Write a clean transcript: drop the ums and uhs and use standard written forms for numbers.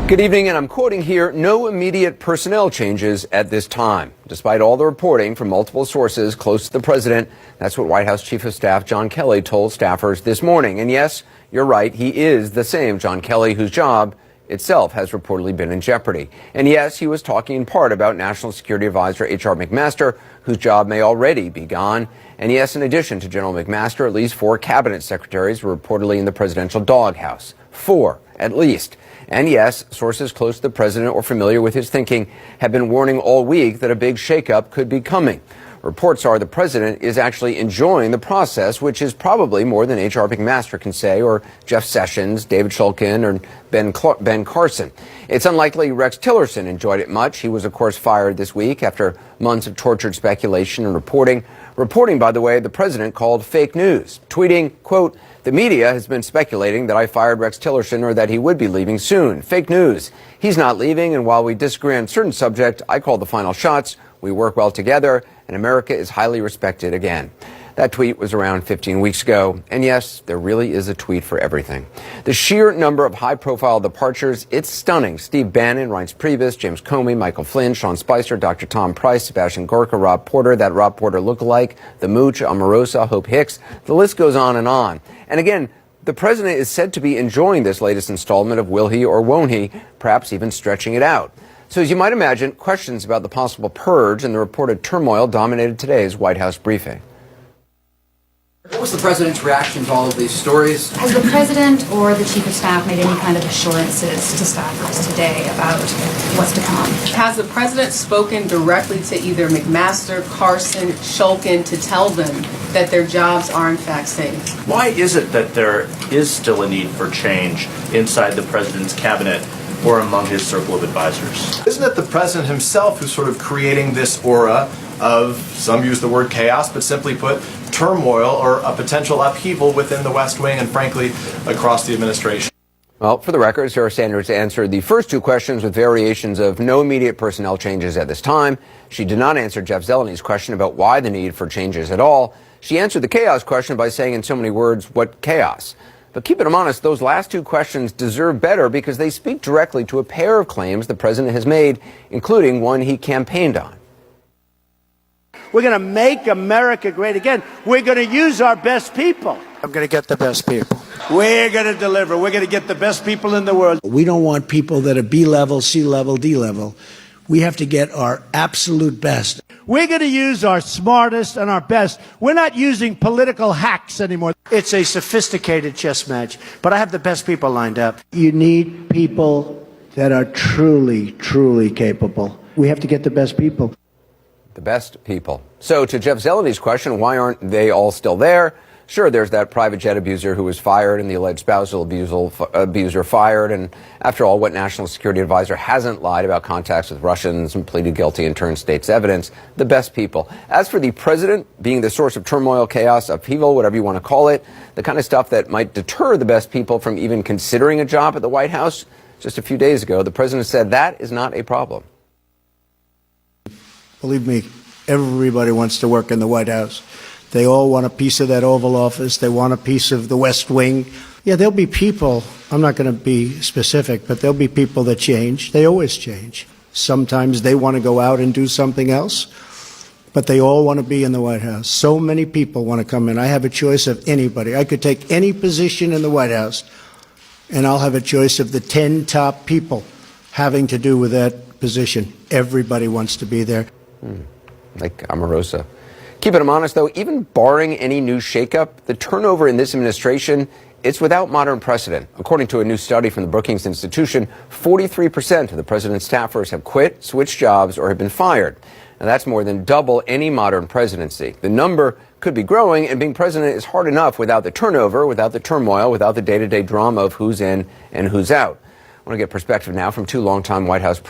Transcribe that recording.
Good evening, and I'm quoting here, no immediate personnel changes at this time. Despite all the reporting from multiple sources close to the president, that's what White House Chief of Staff John Kelly told staffers this morning. And yes, you're right, he is the same John Kelly whose job itself has reportedly been in jeopardy. And yes, he was talking in part about National Security Advisor H.R. McMaster, whose job may already be gone. And yes, in addition to General McMaster, at least 4 cabinet secretaries were reportedly in the presidential doghouse. 4, at least. And yes, sources close to the president or familiar with his thinking have been warning all week that a big shakeup could be coming. Reports are the president is actually enjoying the process, which is probably more than H.R. McMaster can say, or Jeff Sessions, David Shulkin, or Ben Carson. It's unlikely Rex Tillerson enjoyed it much. He was, of course, fired this week after months of tortured speculation and reporting. Reporting, by the way, the president called fake news, tweeting, quote, "The media has been speculating that I fired Rex Tillerson or that he would be leaving soon. Fake news. He's not leaving, and while we disagree on certain subjects, I call the final shots. We work well together, and America is highly respected again." That tweet was around 15 weeks ago. And yes, there really is a tweet for everything. The sheer number of high-profile departures, it's stunning. Steve Bannon, Reince Priebus, James Comey, Michael Flynn, Sean Spicer, Dr. Tom Price, Sebastian Gorka, Rob Porter, that Rob Porter lookalike, the Mooch, Omarosa, Hope Hicks. The list goes on. And again, the president is said to be enjoying this latest installment of will he or won't he, perhaps even stretching it out. So as you might imagine, questions about the possible purge and the reported turmoil dominated today's White House briefing. What was the president's reaction to all of these stories? Has the president or the chief of staff made any kind of assurances to staffers today about what's to come? Has the president spoken directly to either McMaster, Carson, Shulkin to tell them that their jobs are in fact safe? Why is it that there is still a need for change inside the president's cabinet or among his circle of advisors? Isn't it the president himself who's sort of creating this aura of, some use the word chaos, but simply put, turmoil or a potential upheaval within the West Wing and, frankly, across the administration? Well, for the record, Sarah Sanders answered the first 2 questions with variations of no immediate personnel changes at this time. She did not answer Jeff Zeleny question about why the need for changes at all. She answered the chaos question by saying in so many words, what chaos? But keeping them honest, those last 2 questions deserve better because they speak directly to a pair of claims the president has made, including one he campaigned on. We're going to make America great again. We're going to use our best people. I'm going to get the best people. We're going to deliver. We're going to get the best people in the world. We don't want people that are B level, C level, D level. We have to get our absolute best. We're going to use our smartest and our best. We're not using political hacks anymore. It's a sophisticated chess match, but I have the best people lined up. You need people that are truly, truly capable. We have to get the best people. The best people. So to Jeff Zeleny's question, why aren't they all still there? Sure, there's that private jet abuser who was fired and the alleged spousal abuser fired. And after all, what national security advisor hasn't lied about contacts with Russians and pleaded guilty and turned state's evidence? The best people. As for the president being the source of turmoil, chaos, upheaval, whatever you want to call it, the kind of stuff that might deter the best people from even considering a job at the White House, just a few days ago, the president said that is not a problem. Believe me, everybody wants to work in the White House. They all want a piece of that Oval Office. They want a piece of the West Wing. Yeah, there'll be people, I'm not going to be specific, but there'll be people that change. They always change. Sometimes they want to go out and do something else, but they all want to be in the White House. So many people want to come in. I have a choice of anybody. I could take any position in the White House, and I'll have a choice of the 10 top people having to do with that position. Everybody wants to be there. Like Omarosa. Keeping them honest, though, even barring any new shakeup, the turnover in this administration, it's without modern precedent. According to a new study from the Brookings Institution, 43% of the president's staffers have quit, switched jobs, or have been fired. Now, that's more than double any modern presidency. The number could be growing, and being president is hard enough without the turnover, without the turmoil, without the day-to-day drama of who's in and who's out. I want to get perspective now from 2 longtime White House